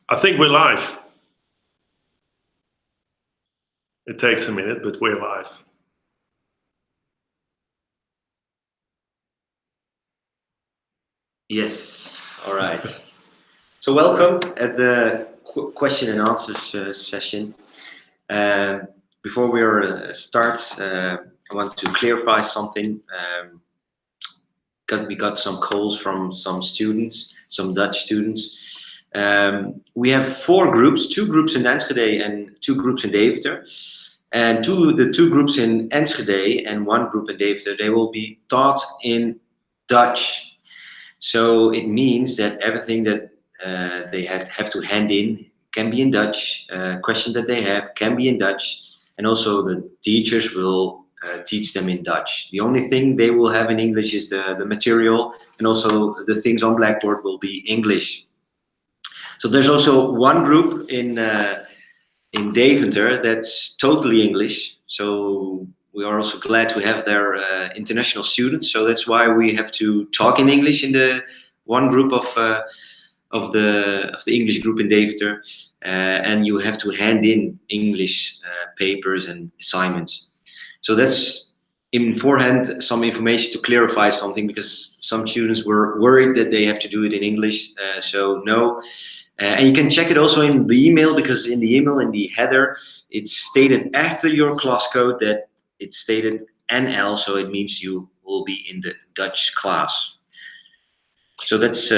I think we're live. It takes a minute, but we're live. Yes, all right. So welcome at the question and answers session. Before we start, I want to clarify something. We got some calls from some students, some Dutch students. We have 4 groups, 2 groups in Enschede and 2 groups in Deventer. And the two groups in Enschede and 1 group in Deventer, they will be taught in Dutch. So it means that everything that they have to hand in can be in Dutch. Questions that they have can be in Dutch. And also the teachers will teach them in Dutch. The only thing they will have in English is the material, and also the things on Blackboard will be English. So there's also 1 group in Deventer that's totally English. So we are also glad to have their international students. So that's why we have to talk in English in the 1 group of the English group in Deventer, and you have to hand in English papers and assignments. So that's in beforehand some information to clarify something, because some students were worried that they have to do it in English. So no. And you can check it also in the email, because in the email, in the header, it's stated after your class code that it's stated NL, so it means you will be in the Dutch class. So that's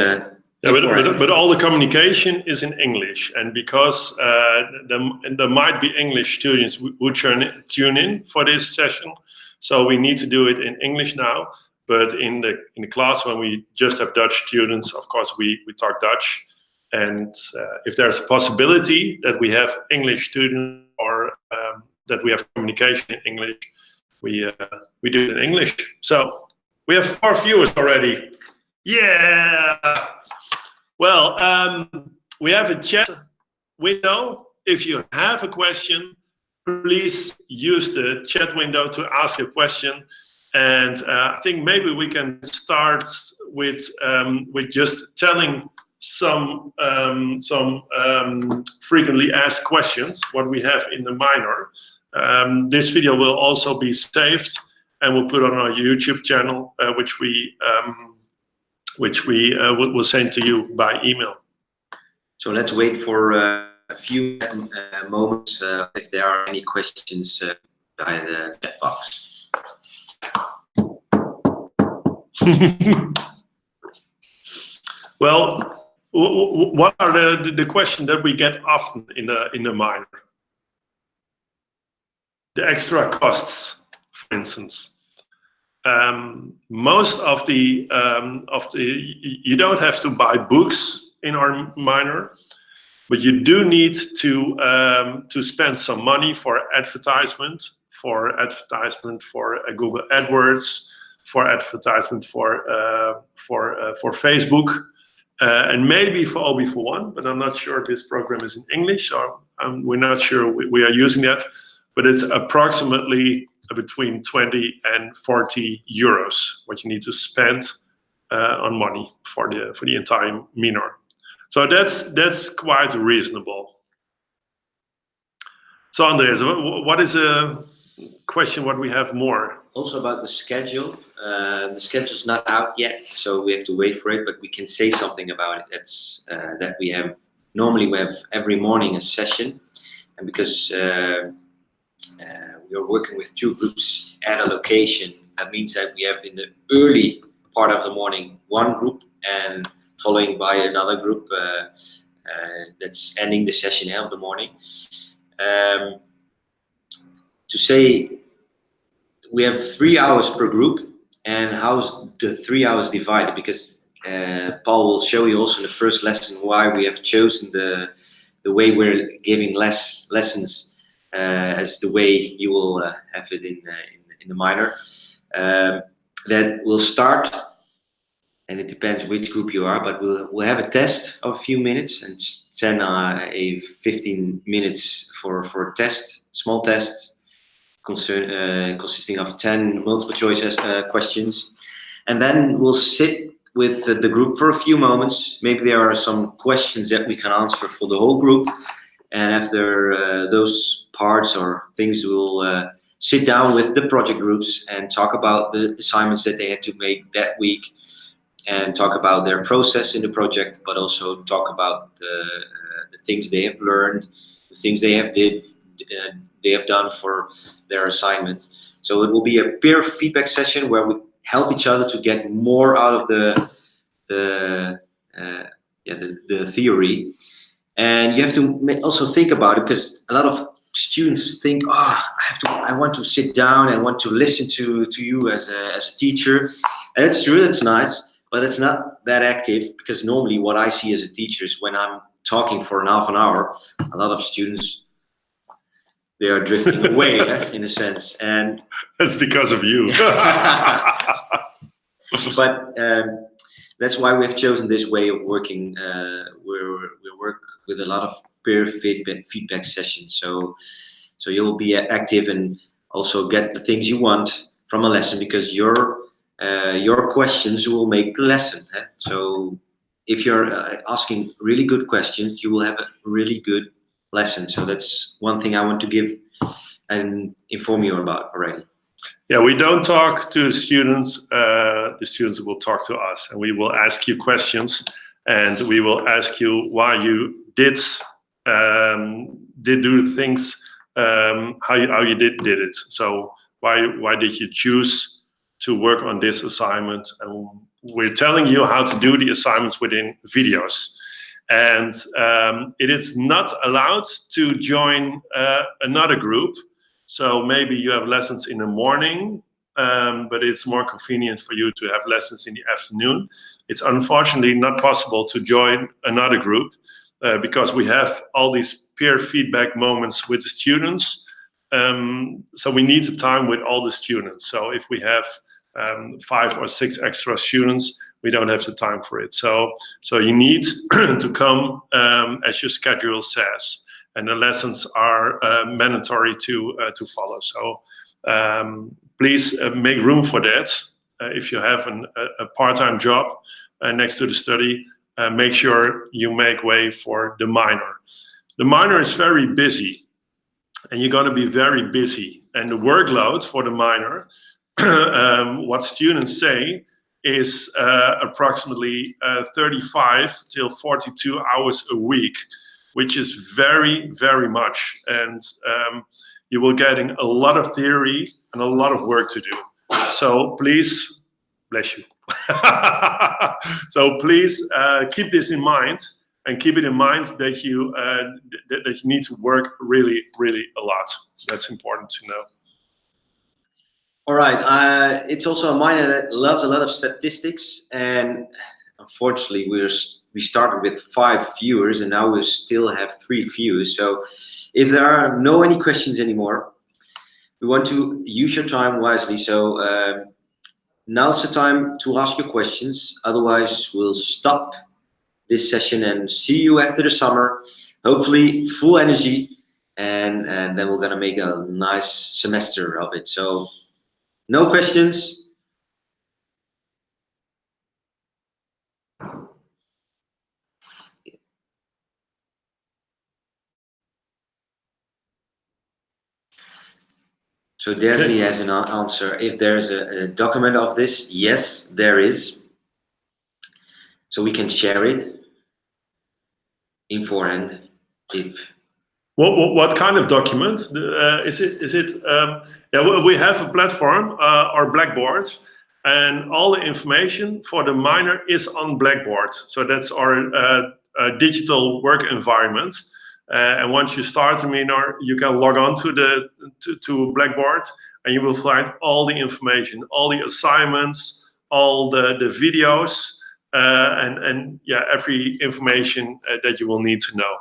but all the communication is in English, and because there might be English students who tune in for this session, so we need to do it in English now. But in the class, when we just have Dutch students, of course we talk Dutch. And if there's a possibility that we have English students or that we have communication in English, we do it in English. So we have 4 viewers already. Yeah. Well, we have a chat window. If you have a question, please use the chat window to ask a question. And I think maybe we can start with just telling some frequently asked questions, what we have in the minor. This video will also be saved and we'll put on our YouTube channel, which we will send to you by email. So let's wait for a few moments if there are any questions behind the chat box. Well, what are the questions that we get often in the minor? The extra costs, for instance. Most of the you don't have to buy books in our minor, but you do need to spend some money for advertisement for Google AdWords, for advertisement for Facebook. And maybe for OB41, but I'm not sure this program is in English, or we're not sure we are using that, but it's approximately between 20 and 40 euros what you need to spend on money for the entire minor. So that's quite reasonable. So Andreas, what is a question what we have more? Also about the schedule. The schedule is not out yet, so we have to wait for it, but we can say something about it. That's that we have every morning a session, and because we are working with 2 groups at a location, that means that we have in the early part of the morning 1 group, and following by another group that's ending the session of the morning. To say, we have 3 hours per group. And how's the 3 hours divided? Because Paul will show you also in the first lesson why we have chosen the way we're giving lessons as the way you will have it in the minor. That will start, and it depends which group you are, but we'll have a test of a few minutes, and then a 15 minutes for a test, small test, consisting of 10 multiple choice questions, and then we'll sit with the group for a few moments. Maybe there are some questions that we can answer for the whole group. And after those parts or things, we'll sit down with the project groups and talk about the assignments that they had to make that week, and talk about their process in the project, but also talk about the things they have learned, the things they have done for their assignment. So it will be a peer feedback session where we help each other to get more out of the theory. And you have to also think about it, because a lot of students think, I want to sit down and want to listen to you as a teacher. And it's true, that's nice, but it's not that active, because normally what I see as a teacher is when I'm talking for half an hour, a lot of students, they are drifting away in a sense. And that's because of you. But that's why we've chosen this way of working. We work with a lot of peer feedback sessions. So you'll be active and also get the things you want from a lesson, because your questions will make the lesson. So if you're asking really good questions, you will have a really good lesson. So that's one thing I want to give and inform you about already. Yeah, we don't talk to students. The students will talk to us, and we will ask you questions, and we will ask you why you did do things, how you did it. So why did you choose to work on this assignment? And we're telling you how to do the assignments within videos. And it is not allowed to join another group. So maybe you have lessons in the morning, but it's more convenient for you to have lessons in the afternoon. It's unfortunately not possible to join another group because we have all these peer feedback moments with the students. So we need the time with all the students. So if we have 5 or 6 extra students, we don't have the time for it. So you need to come as your schedule says. And the lessons are mandatory to follow. So please make room for that. If you have a part-time job next to the study, make sure you make way for the minor. The minor is very busy, and you're going to be very busy. And the workload for the minor, what students say, is approximately 35 till 42 hours a week, which is very, very much. And you will getting a lot of theory and a lot of work to do. So please, bless you. So please keep this in mind, and keep it in mind that you need to work really, really a lot. That's important to know. All right. It's also a minor that loves a lot of statistics, and unfortunately, we started with 5 viewers, and now we still have 3 viewers. So if there are any questions anymore, we want to use your time wisely. So now's the time to ask your questions. Otherwise, we'll stop this session and see you after the summer. Hopefully, full energy, and then we're gonna make a nice semester of it. So no questions. So Desiree has an answer. If there's a document of this, yes, there is. So we can share it in forehand. If what kind of document is it? Yeah, we have a platform, our Blackboard, and all the information for the minor is on Blackboard. So that's our digital work environment. And once you start a minor, you can log on to Blackboard, and you will find all the information, all the assignments, all the videos, and yeah, every information that you will need to know.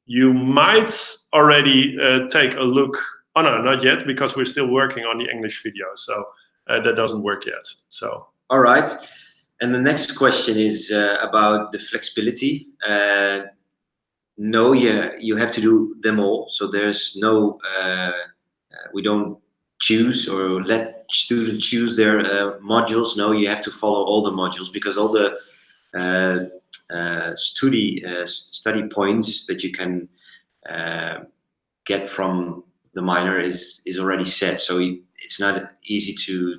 You might already take a look. Oh no, not yet, because we're still working on the English video, so that doesn't work yet. So all right. And the next question is about the flexibility. No, you have to do them all. So there's no, we don't choose or let students choose their modules. No, you have to follow all the modules, because all the study points that you can get from the minor is already set. So it's not easy to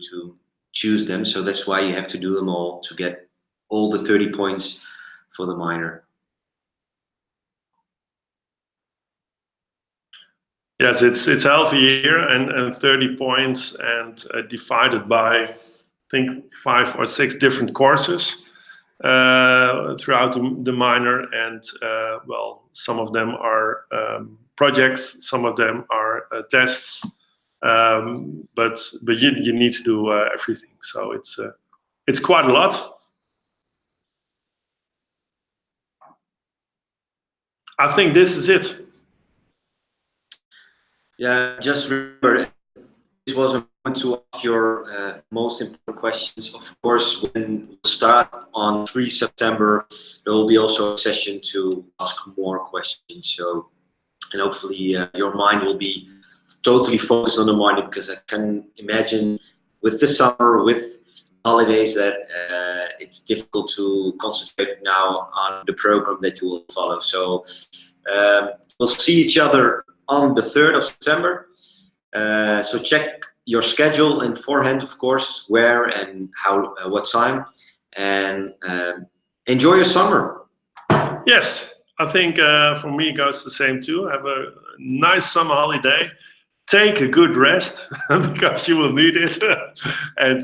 choose them. So that's why you have to do them all to get all the 30 points for the minor. Yes, it's half a year and 30 points, and divided by, I think, 5 or 6 different courses throughout the minor. And well, some of them are projects, some of them are tests, but you need to do everything. So it's quite a lot. I think this is it. Yeah, just remember, this was a moment to ask your most important questions. Of course, when we start on 3 September, there will be also a session to ask more questions. So, and hopefully your mind will be totally focused on the minor, because I can imagine with the summer, with holidays, that it's difficult to concentrate now on the program that you will follow. So we'll see each other on the 3rd of September. So check your schedule in forehand, of course, where and how, what time, and enjoy your summer. Yes, I think for me it goes the same too. Have a nice summer holiday. Take a good rest because you will need it. And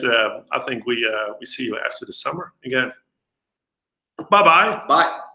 I think we see you after the summer again. Bye-bye. Bye.